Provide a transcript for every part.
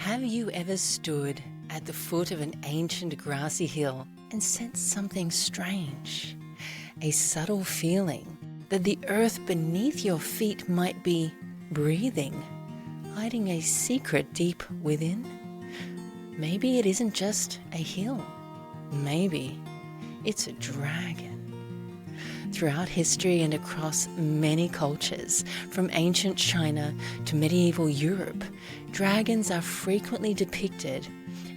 Have you ever stood at the foot of an ancient grassy hill and sensed something strange? A subtle feeling that the earth beneath your feet might be breathing, hiding a secret deep within? Maybe it isn't just a hill. Maybe it's a dragon. Throughout history and across many cultures, from ancient China to medieval Europe, dragons are frequently depicted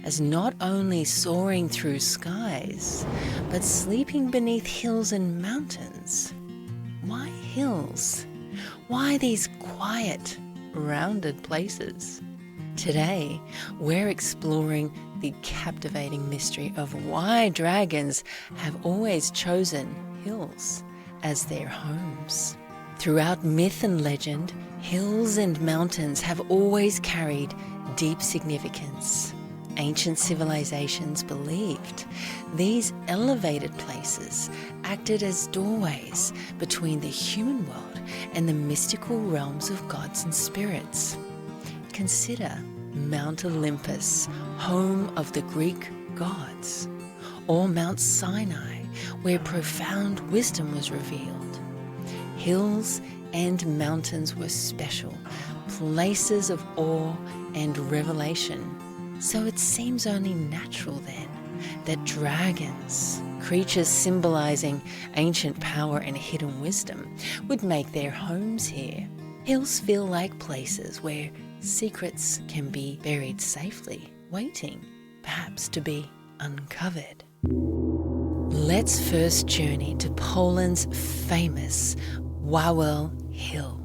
as not only soaring through skies, but sleeping beneath hills and mountains. Why hills? Why these quiet, rounded places? Today, we're exploring the captivating mystery of why dragons have always chosen hills as their homes. Throughout myth and legend, hills and mountains have always carried deep significance. Ancient civilizations believed these elevated places acted as doorways between the human world and the mystical realms of gods and spirits. Consider Mount Olympus, home of the Greek gods, or Mount Sinai, where profound wisdom was revealed. Hills and mountains were special, places of awe and revelation. So it seems only natural then that dragons, creatures symbolizing ancient power and hidden wisdom, would make their homes here. Hills feel like places where secrets can be buried safely, waiting, perhaps, to be uncovered. Let's first journey to Poland's famous Wawel Hill.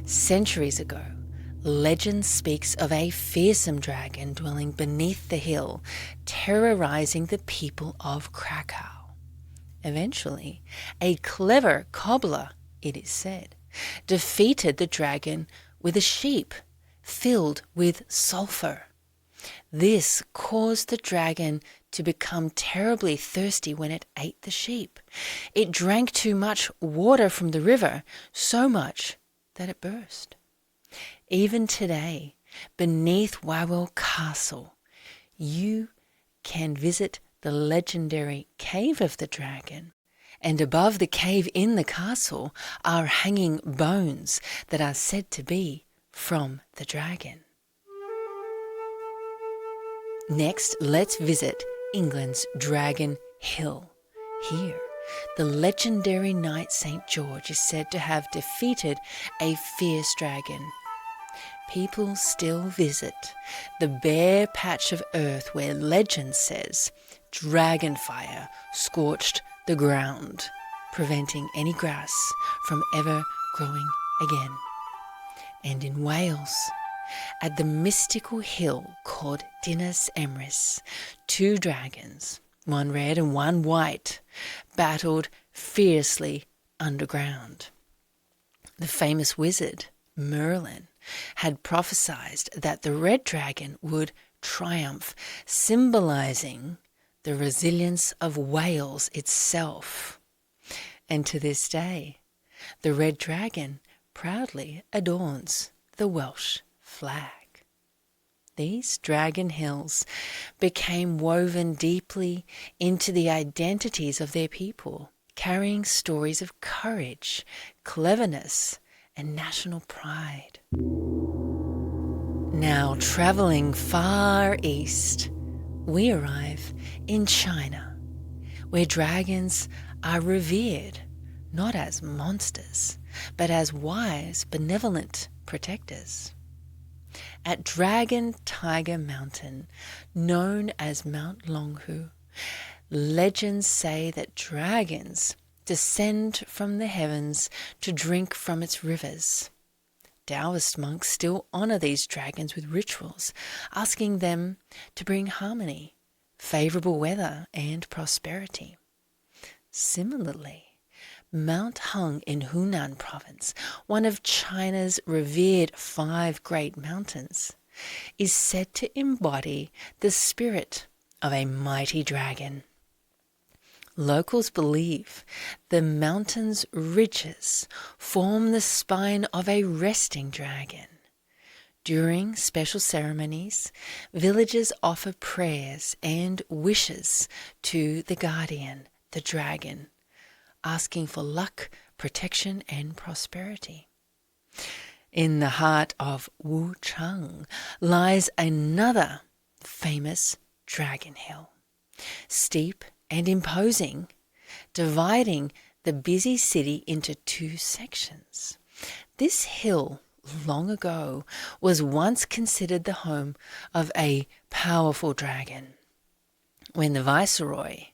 Centuries ago, legend speaks of a fearsome dragon dwelling beneath the hill, terrorizing the people of Krakow. Eventually, a clever cobbler, it is said, defeated the dragon with a sheep filled with sulfur. This caused the dragon to become terribly thirsty when it ate the sheep. It drank too much water from the river, so much that it burst. Even today, beneath Wawel Castle, you can visit the legendary Cave of the Dragon. And above the cave in the castle are hanging bones that are said to be from the dragon. Next, let's visit England's Dragon Hill. Here, the legendary knight St. George is said to have defeated a fierce dragon. People still visit the bare patch of earth where legend says dragon fire scorched the ground, preventing any grass from ever growing again. And in Wales, at the mystical hill called Dinas Emrys, two dragons, one red and one white, battled fiercely underground. The famous wizard, Merlin, had prophesied that the red dragon would triumph, symbolizing the resilience of Wales itself. And to this day, the red dragon proudly adorns the Welsh flag. These dragon hills became woven deeply into the identities of their people, carrying stories of courage, cleverness, and national pride. Now, traveling far east, we arrive in China, where dragons are revered not as monsters, but as wise, benevolent protectors. At Dragon Tiger Mountain, known as Mount Longhu, legends say that dragons descend from the heavens to drink from its rivers. Taoist monks still honor these dragons with rituals, asking them to bring harmony, favorable weather, and prosperity. Similarly, Mount Hung in Hunan province, one of China's revered 5 great mountains, is said to embody the spirit of a mighty dragon. Locals believe the mountain's ridges form the spine of a resting dragon. During special ceremonies, villagers offer prayers and wishes to the guardian, the dragon, asking for luck, protection, and prosperity. In the heart of Wuchang lies another famous dragon hill, steep and imposing, dividing the busy city into two sections. This hill, long ago, was once considered the home of a powerful dragon. When the viceroy,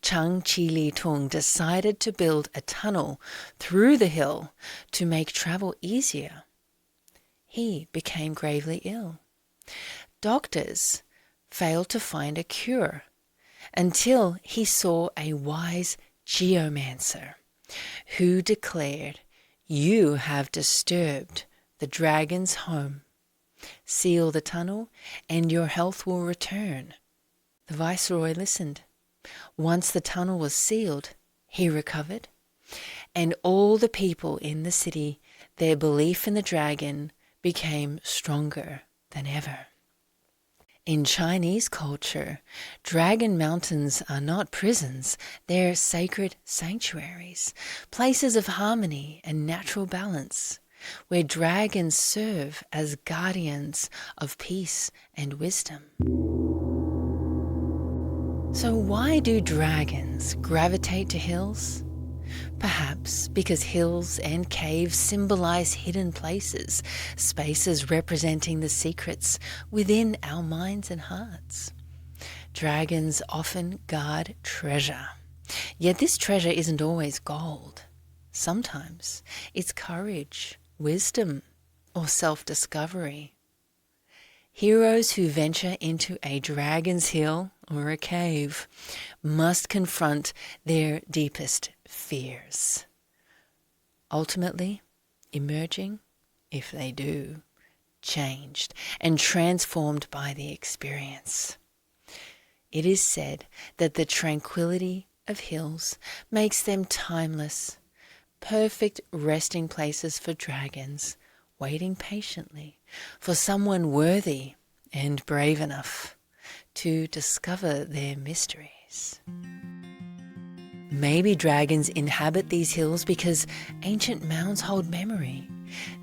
Chang Chi-li-tung, decided to build a tunnel through the hill to make travel easier, he became gravely ill. Doctors failed to find a cure until he saw a wise geomancer who declared, "You have disturbed the dragon's home. Seal the tunnel and your health will return." The viceroy listened. Once the tunnel was sealed, he recovered, and all the people in the city, their belief in the dragon became stronger than ever. In Chinese culture, dragon mountains are not prisons, they're sacred sanctuaries, places of harmony and natural balance, where dragons serve as guardians of peace and wisdom. So why do dragons gravitate to hills? Perhaps because hills and caves symbolize hidden places, spaces representing the secrets within our minds and hearts. Dragons often guard treasure, yet this treasure isn't always gold. Sometimes it's courage, wisdom, or self-discovery. Heroes who venture into a dragon's hill or a cave must confront their deepest fears, ultimately emerging, if they do, changed and transformed by the experience. It is said that the tranquility of hills makes them timeless, perfect resting places for dragons, waiting patiently for someone worthy and brave enough to discover their mysteries. Maybe dragons inhabit these hills because ancient mounds hold memory.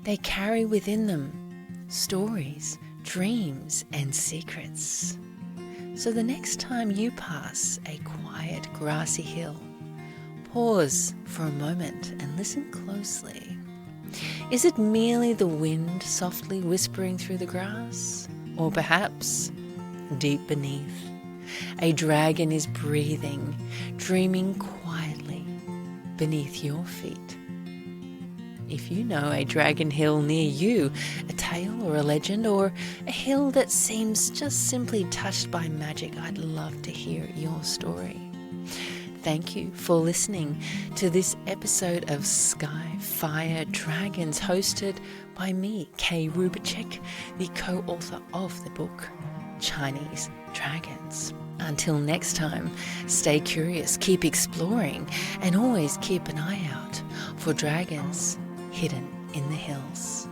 They carry within them stories, dreams, and secrets. So the next time you pass a quiet, grassy hill, pause for a moment and listen closely. Is it merely the wind softly whispering through the grass? Or perhaps, deep beneath, a dragon is breathing, dreaming quietly beneath your feet? If you know a dragon hill near you, a tale or a legend, or a hill that seems just simply touched by magic, I'd love to hear your story. Thank you for listening to this episode of Sky Fire Dragons, hosted by me, Kay Rubacek, the co-author of the book Chinese Dragons. Until next time, stay curious, keep exploring, and always keep an eye out for dragons hidden in the hills.